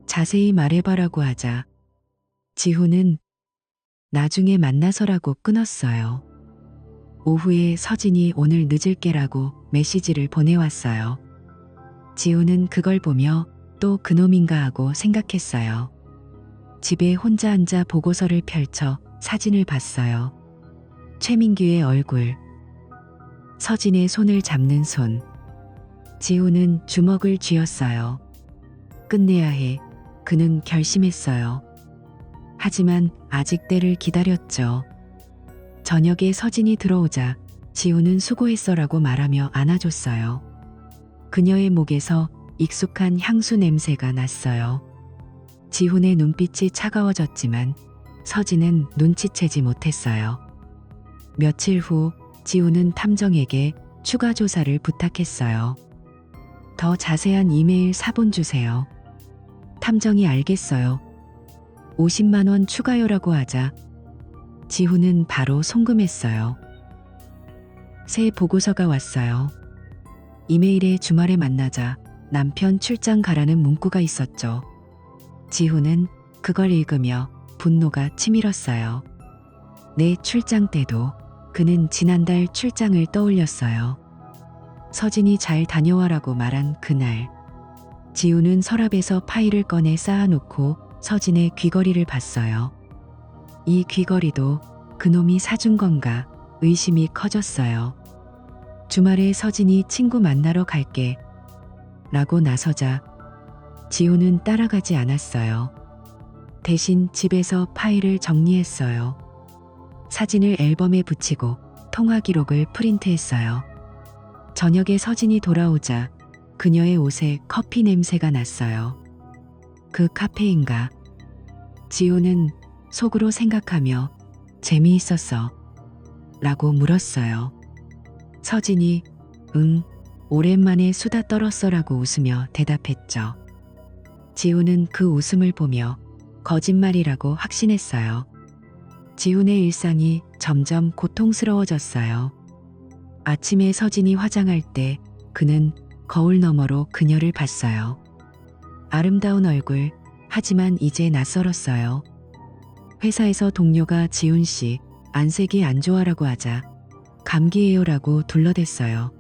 자세히 말해봐라고 하자. 지훈은 나중에 만나서라고 끊었어요. 오후에 서진이 오늘 늦을게라고 메시지를 보내왔어요. 지훈은 그걸 보며 또 그놈인가 하고 생각했어요. 집에 혼자 앉아 보고서를 펼쳐 사진을 봤어요. 최민규의 얼굴, 서진의 손을 잡는 손. 지훈은 주먹을 쥐었어요. 끝내야 해. 그는 결심했어요. 하지만 아직 때를 기다렸죠. 저녁에 서진이 들어오자 지훈은 수고했어라고 말하며 안아줬어요. 그녀의 목에서 익숙한 향수 냄새가 났어요. 지훈의 눈빛이 차가워졌지만 서진은 눈치채지 못했어요. 며칠 후 지훈은 탐정에게 추가 조사를 부탁했어요. 더 자세한 이메일 사본 주세요. 탐정이 알겠어요. 50만 원 추가요라고 하자 지훈은 바로 송금했어요. 새 보고서가 왔어요. 이메일에 주말에 만나자 남편 출장 가라는 문구가 있었죠. 지훈은 그걸 읽으며 분노가 치밀었어요. 내 출장 때도 그는 지난달 출장을 떠올렸어요. 서진이 잘 다녀와라고 말한 그날 지훈은 서랍에서 파일을 꺼내 쌓아놓고 서진의 귀걸이를 봤어요. 이 귀걸이도 그놈이 사준 건가 의심이 커졌어요. 주말에 서진이 친구 만나러 갈게 라고 나서자 지훈은 따라가지 않았어요. 대신 집에서 파일을 정리했어요. 사진을 앨범에 붙이고 통화 기록을 프린트했어요. 저녁에 서진이 돌아오자 그녀의 옷에 커피 냄새가 났어요. 그 카페인가? 지훈은 속으로 생각하며 재미있었어 라고 물었어요. 서진이 응, 오랜만에 수다 떨었어라고 웃으며 대답했죠. 지훈은 그 웃음을 보며 거짓말이라고 확신했어요. 지훈의 일상이 점점 고통스러워졌어요. 아침에 서진이 화장할 때 그는 거울 너머로 그녀를 봤어요. 아름다운 얼굴, 하지만 이제 낯설었어요. 회사에서 동료가 지훈 씨, 안색이 안 좋아라고 하자 감기예요라고 둘러댔어요.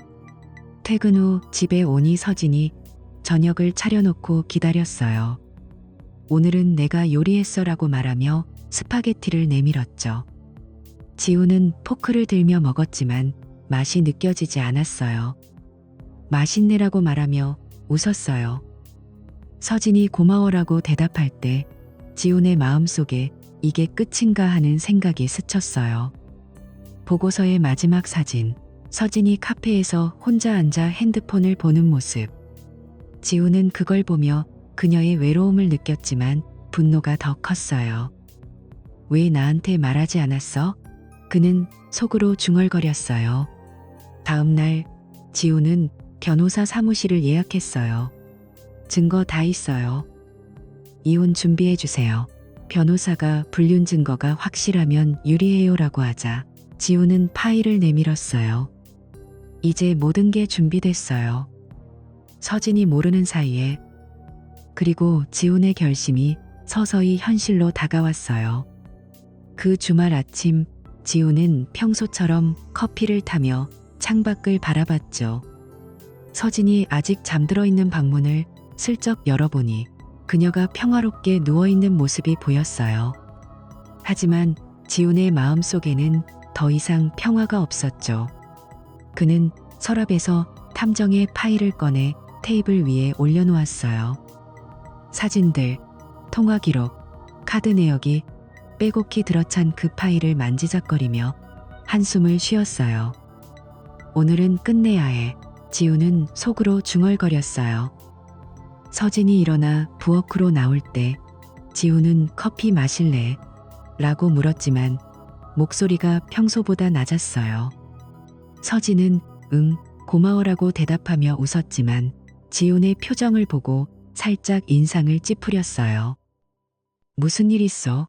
퇴근 후 집에 오니 서진이 저녁을 차려놓고 기다렸어요. 오늘은 내가 요리했어라고 말하며 스파게티를 내밀었죠. 지훈은 포크를 들며 먹었지만 맛이 느껴지지 않았어요. 맛있네라고 말하며 웃었어요. 서진이 고마워라고 대답할 때 지훈의 마음속에 이게 끝인가 하는 생각이 스쳤어요. 보고서의 마지막 사진, 서진이 카페에서 혼자 앉아 핸드폰을 보는 모습. 지훈은 그걸 보며 그녀의 외로움을 느꼈지만 분노가 더 컸어요. 왜 나한테 말하지 않았어? 그는 속으로 중얼거렸어요. 다음 날 지훈은 변호사 사무실을 예약했어요. 증거 다 있어요. 이혼 준비해 주세요. 변호사가 불륜 증거가 확실하면 유리해요라고 하자 지훈은 파일을 내밀었어요. 이제 모든 게 준비됐어요. 서진이 모르는 사이에. 그리고 지훈의 결심이 서서히 현실로 다가왔어요. 그 주말 아침 지훈은 평소처럼 커피를 타며 창밖을 바라봤죠. 서진이 아직 잠들어 있는 방문을 슬쩍 열어보니 그녀가 평화롭게 누워있는 모습이 보였어요. 하지만 지훈의 마음속에는 더 이상 평화가 없었죠. 그는 서랍에서 탐정의 파일을 꺼내 테이블 위에 올려놓았어요. 사진들, 통화 기록, 카드 내역이 빼곡히 들어찬 그 파일을 만지작거리며 한숨을 쉬었어요. 오늘은 끝내야 해. 지훈은 속으로 중얼거렸어요. 서진이 일어나 부엌으로 나올 때 지훈은 커피 마실래? 라고 물었지만 목소리가 평소보다 낮았어요. 서진은 응, 고마워라고 대답하며 웃었지만 지훈의 표정을 보고 살짝 인상을 찌푸렸어요. 무슨 일 있어?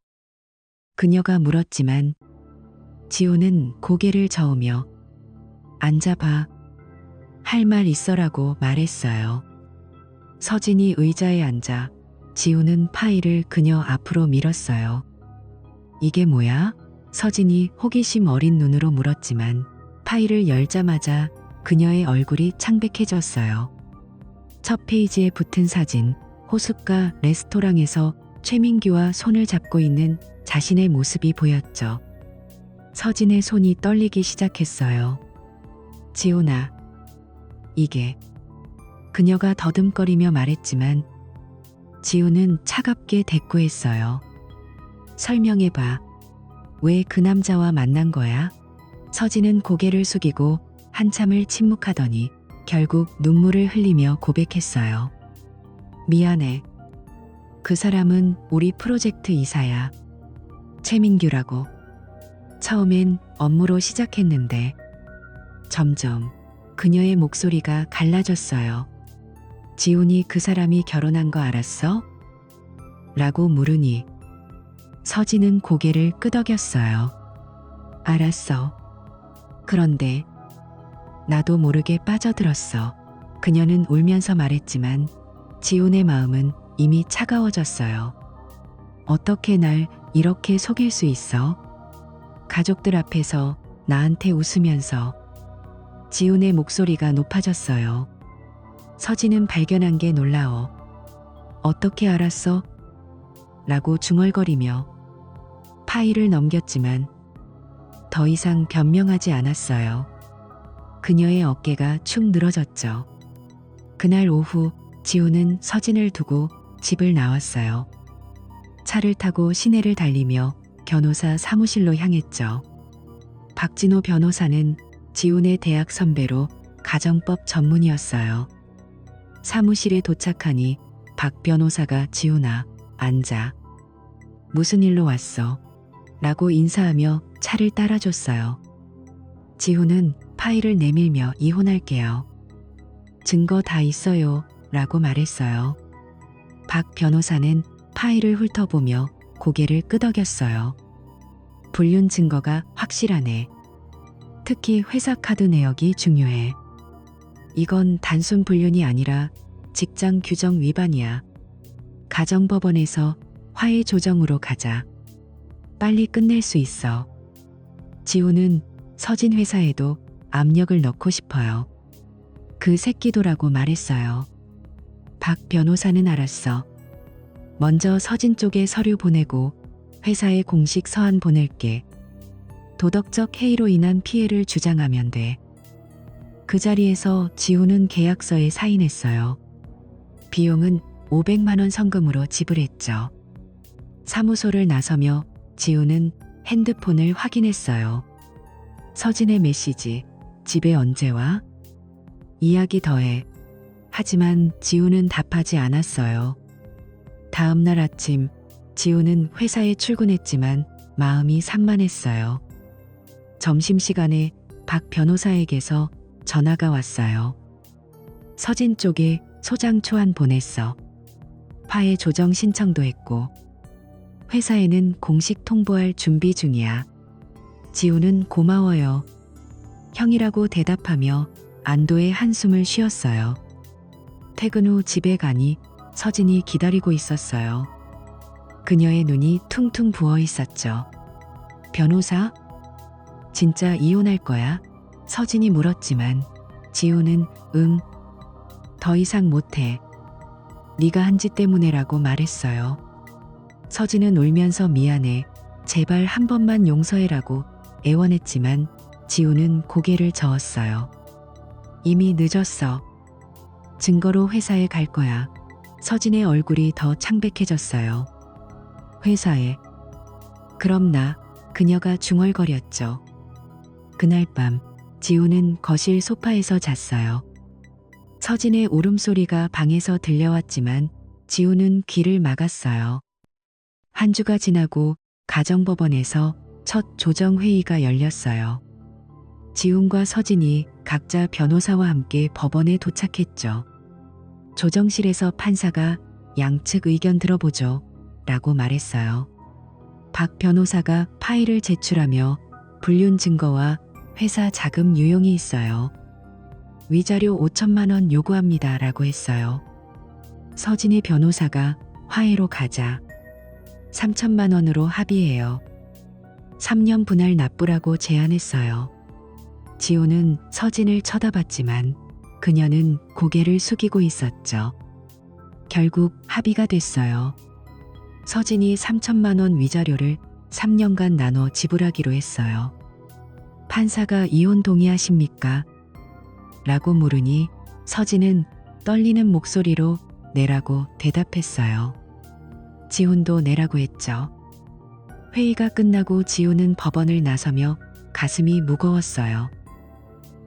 그녀가 물었지만 지훈은 고개를 저으며 앉아봐. 할 말 있어라고 말했어요. 서진이 의자에 앉아 지훈은 파일을 그녀 앞으로 밀었어요. 이게 뭐야? 서진이 호기심 어린 눈으로 물었지만 파일을 열자마자 그녀의 얼굴이 창백해졌어요. 첫 페이지에 붙은 사진, 호숫가 레스토랑에서 최민규와 손을 잡고 있는 자신의 모습이 보였죠. 서진의 손이 떨리기 시작했어요. 지훈아, 이게. 그녀가 더듬거리며 말했지만 지훈은 차갑게 대꾸했어요. 설명해봐. 왜 그 남자와 만난 거야? 서진은 고개를 숙이고 한참을 침묵하더니 결국 눈물을 흘리며 고백했어요. 미안해. 그 사람은 우리 프로젝트 이사야. 최민규라고. 처음엔 업무로 시작했는데 점점 그녀의 목소리가 갈라졌어요. 지훈이 그 사람이 결혼한 거 알았어? 라고 물으니 서진은 고개를 끄덕였어요. 알았어. 그런데 나도 모르게 빠져들었어. 그녀는 울면서 말했지만 지훈의 마음은 이미 차가워졌어요. 어떻게 날 이렇게 속일 수 있어? 가족들 앞에서 나한테 웃으면서. 지훈의 목소리가 높아졌어요. 서진은 발견한 게 놀라워. 어떻게 알았어? 라고 중얼거리며 파일을 넘겼지만 더 이상 변명하지 않았어요. 그녀의 어깨가 축 늘어졌죠. 그날 오후 지훈은 서진을 두고 집을 나왔어요. 차를 타고 시내를 달리며 변호사 사무실로 향했죠. 박진호 변호사는 지훈의 대학 선배로 가정법 전문이었어요. 사무실에 도착하니 박 변호사가 지훈아, 앉아. 무슨 일로 왔어? 라고 인사하며 차를 따라줬어요. 지훈은 파일을 내밀며 이혼할게요. 증거 다 있어요. 라고 말했어요. 박 변호사는 파일을 훑어보며 고개를 끄덕였어요. 불륜 증거가 확실하네. 특히 회사 카드 내역이 중요해. 이건 단순 불륜이 아니라 직장 규정 위반이야. 가정법원에서 화해 조정으로 가자. 빨리 끝낼 수 있어. 지우는 서진 회사에도 압력을 넣고 싶어요. 그 새끼도라고 말했어요. 박 변호사는 알았어. 먼저 서진 쪽에 서류 보내고 회사에 공식 서한 보낼게. 도덕적 해이로 인한 피해를 주장하면 돼. 그 자리에서 지우는 계약서에 사인했어요. 비용은 500만 원 성금으로 지불했죠. 사무소를 나서며 지우는 핸드폰을 확인했어요. 서진의 메시지, 집에 언제 와? 이야기 더해. 하지만 지우는 답하지 않았어요. 다음 날 아침, 지우는 회사에 출근했지만 마음이 산만했어요. 점심시간에 박 변호사에게서 전화가 왔어요. 서진 쪽에 소장 초안 보냈어. 화해 조정 신청도 했고 회사에는 공식 통보할 준비 중이야. 지우는 고마워요. 형이라고 대답하며 안도의 한숨을 쉬었어요. 퇴근 후 집에 가니 서진이 기다리고 있었어요. 그녀의 눈이 퉁퉁 부어 있었죠. 변호사? 진짜 이혼할 거야? 서진이 물었지만 지우는 응. 더 이상 못해. 네가 한 짓 때문에라고 말했어요. 서진은 울면서 미안해. 제발 한 번만 용서해라고 애원했지만 지우는 고개를 저었어요. 이미 늦었어. 증거로 회사에 갈 거야. 서진의 얼굴이 더 창백해졌어요. 회사에. 그럼 나, 그녀가 중얼거렸죠. 그날 밤 지우는 거실 소파에서 잤어요. 서진의 울음소리가 방에서 들려왔지만 지우는 귀를 막았어요. 한 주가 지나고 가정법원에서 첫 조정회의가 열렸어요. 지훈과 서진이 각자 변호사와 함께 법원에 도착했죠. 조정실에서 판사가 양측 의견 들어보죠. 라고 말했어요. 박 변호사가 파일을 제출하며 불륜 증거와 회사 자금 유용이 있어요. 위자료 5천만 원 요구합니다. 라고 했어요. 서진의 변호사가 화해로 가자. 3천만 원으로 합의해요. 3년 분할 납부라고 제안했어요. 지호는 서진을 쳐다봤지만 그녀는 고개를 숙이고 있었죠. 결국 합의가 됐어요. 서진이 3천만 원 위자료를 3년간 나눠 지불하기로 했어요. 판사가 이혼 동의하십니까? 라고 물으니 서진은 떨리는 목소리로 내라고 대답했어요. 지훈도 내라고 했죠. 회의가 끝나고 지훈은 법원을 나서며 가슴이 무거웠어요.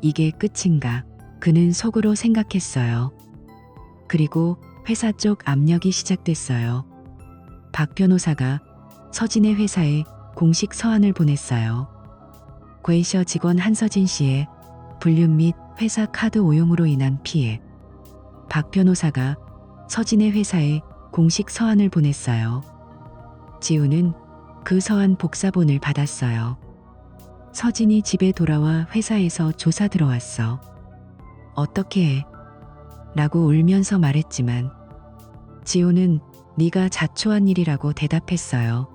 이게 끝인가? 그는 속으로 생각했어요. 그리고 회사 쪽 압력이 시작됐어요. 박 변호사가 서진의 회사에 공식 서한을 보냈어요. 괴셔 직원 한서진 씨의 불륜 및 회사 카드 오용으로 인한 피해. 박 변호사가 서진의 회사에 공식 서한을 보냈어요. 지우는 그 서한 복사본을 받았어요. 서진이 집에 돌아와 회사에서 조사 들어왔어. 어떻게 해? 라고 울면서 말했지만 지우는 네가 자초한 일이라고 대답했어요.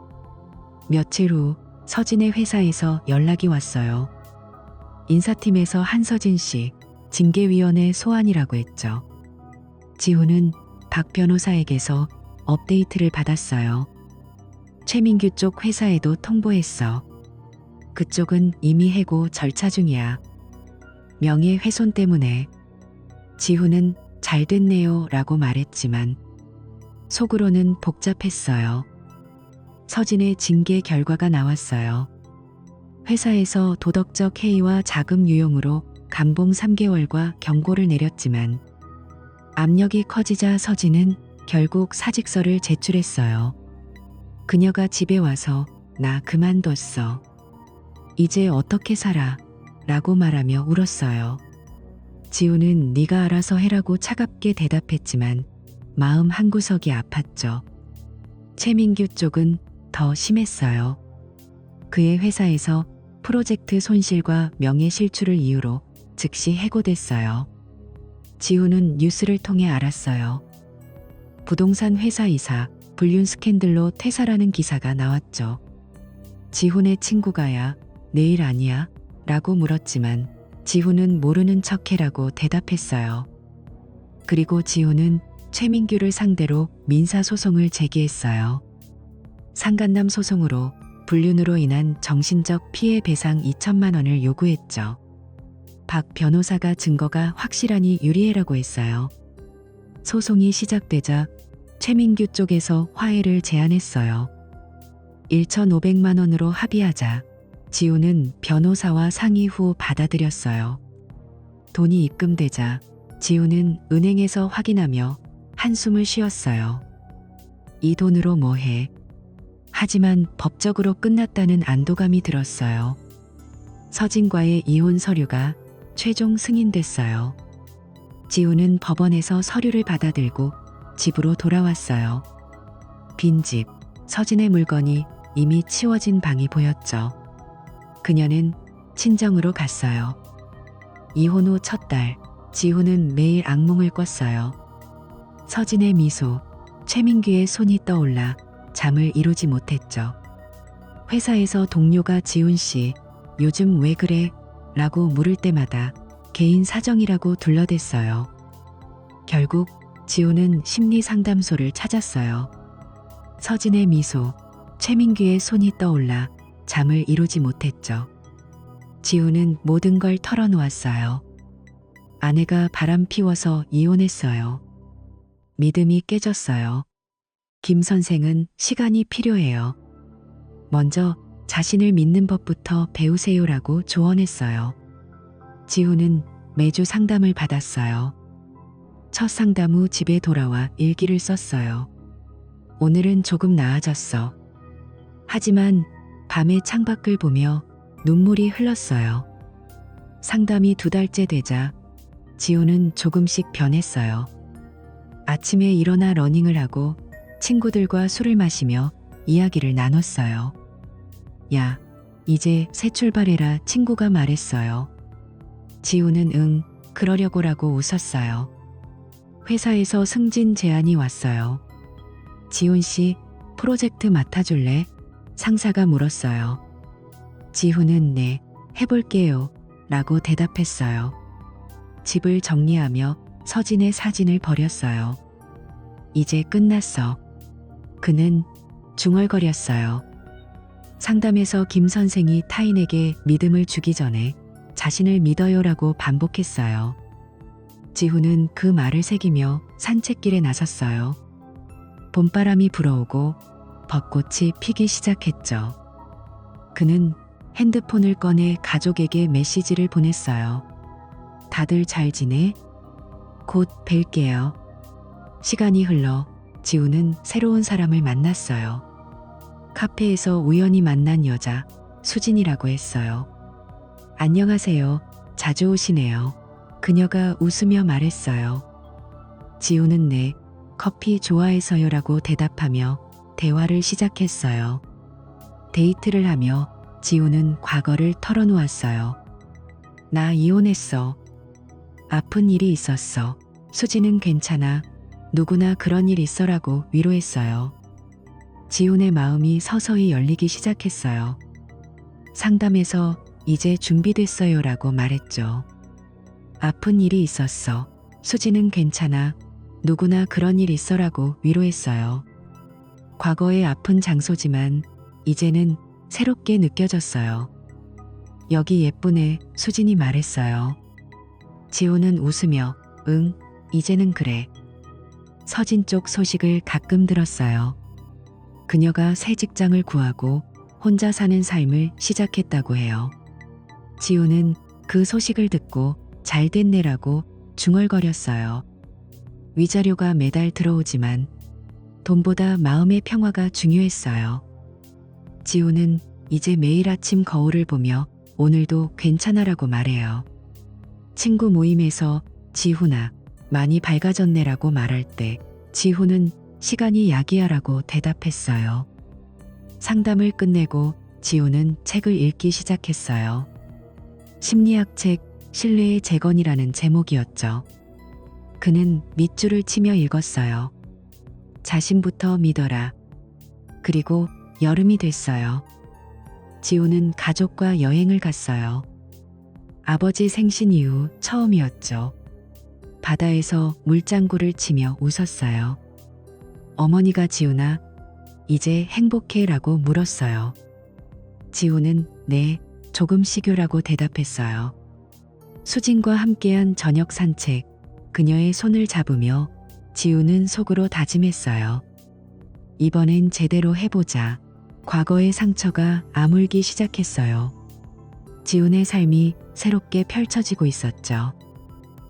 며칠 후 서진의 회사에서 연락이 왔어요. 인사팀에서 한서진 씨, 징계위원회 소환이라고 했죠. 지훈은 박 변호사에게서 업데이트를 받았어요. 최민규 쪽 회사에도 통보했어. 그쪽은 이미 해고 절차 중이야. 명예훼손 때문에. 지훈은 잘 됐네요 라고 말했지만 속으로는 복잡했어요. 서진의 징계 결과가 나왔어요. 회사에서 도덕적 해이와 자금 유용으로 감봉 3개월과 경고를 내렸지만 압력이 커지자 서진은 결국 사직서를 제출했어요. 그녀가 집에 와서 나 그만뒀어. 이제 어떻게 살아? 라고 말하며 울었어요. 지우는 네가 알아서 해라고 차갑게 대답했지만 마음 한구석이 아팠죠. 최민규 쪽은 더 심했어요. 그의 회사에서 프로젝트 손실과 명예 실추를 이유로 즉시 해고됐어요. 지우는 뉴스를 통해 알았어요. 부동산 회사 이사 불륜 스캔들로 퇴사라는 기사가 나왔죠. 지훈의 친구가야 내일 아니야? 라고 물었지만 지훈은 모르는 척해라고 대답했어요. 그리고 지훈은 최민규를 상대로 민사소송을 제기했어요. 상간남 소송으로 불륜으로 인한 정신적 피해 배상 2천만 원을 요구했죠. 박 변호사가 증거가 확실하니 유리해라고 했어요. 소송이 시작되자 최민규 쪽에서 화해를 제안했어요. 1,500만 원으로 합의하자 지우는 변호사와 상의 후 받아들였어요. 돈이 입금되자 지우는 은행에서 확인하며 한숨을 쉬었어요. 이 돈으로 뭐 해? 하지만 법적으로 끝났다는 안도감이 들었어요. 서진과의 이혼 서류가 최종 승인됐어요. 지우는 법원에서 서류를 받아들고 집으로 돌아왔어요. 빈집, 서진의 물건이 이미 치워진 방이 보였죠. 그녀는 친정으로 갔어요. 이혼 후 첫 달, 지우는 매일 악몽을 꿨어요. 서진의 미소, 최민규의 손이 떠올라 잠을 이루지 못했죠. 회사에서 동료가 지훈 씨, 요즘 왜 그래? 라고 물을 때마다 개인 사정이라고 둘러댔어요. 결국 지훈은 심리 상담소를 찾았어요. 서진의 미소, 최민규의 손이 떠올라 잠을 이루지 못했죠. 지훈은 모든 걸 털어놓았어요. 아내가 바람 피워서 이혼했어요. 믿음이 깨졌어요. 김 선생은 시간이 필요해요. 먼저 자신을 믿는 법부터 배우세요라고 조언했어요. 지훈은 매주 상담을 받았어요. 첫 상담 후 집에 돌아와 일기를 썼어요. 오늘은 조금 나아졌어. 하지만 밤에 창밖을 보며 눈물이 흘렀어요. 상담이 2달째 되자 지우는 조금씩 변했어요. 아침에 일어나 러닝을 하고 친구들과 술을 마시며 이야기를 나눴어요. 야, 이제 새 출발해라 친구가 말했어요. 지우는 응, 그러려고라고 웃었어요. 회사에서 승진 제안이 왔어요. 지훈 씨, 프로젝트 맡아줄래? 상사가 물었어요. 지훈은 네, 해볼게요. 라고 대답했어요. 집을 정리하며 서진의 사진을 버렸어요. 이제 끝났어. 그는 중얼거렸어요. 상담에서 김 선생이 타인에게 믿음을 주기 전에 자신을 믿어요라고 반복했어요. 지훈은 그 말을 새기며 산책길에 나섰어요. 봄바람이 불어오고 벚꽃이 피기 시작했죠. 그는 핸드폰을 꺼내 가족에게 메시지를 보냈어요. 다들 잘 지내? 곧 뵐게요. 시간이 흘러 지우는 새로운 사람을 만났어요. 카페에서 우연히 만난 여자 수진이라고 했어요. 안녕하세요. 자주 오시네요. 그녀가 웃으며 말했어요. 지우는 네, 커피 좋아해서요라고 대답하며 대화를 시작했어요. 데이트를 하며 지우는 과거를 털어놓았어요. 나 이혼했어. 아픈 일이 있었어. 수지는 괜찮아. 누구나 그런 일 있어라고 위로했어요. 지훈의 마음이 서서히 열리기 시작했어요. 상담에서 이제 준비됐어요라고 말했죠. 아픈 일이 있었어. 수지는 괜찮아. 누구나 그런 일 있어라고 위로했어요. 과거의 아픈 장소지만 이제는 새롭게 느껴졌어요. 여기 예쁘네, 수진이 말했어요. 지훈은 웃으며 응, 이제는 그래. 서진 쪽 소식을 가끔 들었어요. 그녀가 새 직장을 구하고 혼자 사는 삶을 시작했다고 해요. 지훈은 그 소식을 듣고 잘 됐네라고 중얼거렸어요. 위자료가 매달 들어오지만 돈보다 마음의 평화가 중요했어요. 지훈은 이제 매일 아침 거울을 보며 오늘도 괜찮아라고 말해요. 친구 모임에서 지훈아, 많이 밝아졌네라고 말할 때 지훈은 시간이 약이야라고 대답했어요. 상담을 끝내고 지훈은 책을 읽기 시작했어요. 심리학 책 신뢰의 재건이라는 제목이었죠. 그는 밑줄을 치며 읽었어요. 자신부터 믿어라. 그리고 여름이 됐어요. 지훈은 가족과 여행을 갔어요. 아버지 생신 이후 처음이었죠. 바다에서 물장구를 치며 웃었어요. 어머니가 지훈아, 이제 행복해라고 물었어요. 지훈은 네, 조금씩요라고 대답했어요. 수진과 함께한 저녁 산책, 그녀의 손을 잡으며 지훈은 속으로 다짐했어요. 이번엔 제대로 해보자. 과거의 상처가 아물기 시작했어요. 지훈의 삶이 새롭게 펼쳐지고 있었죠.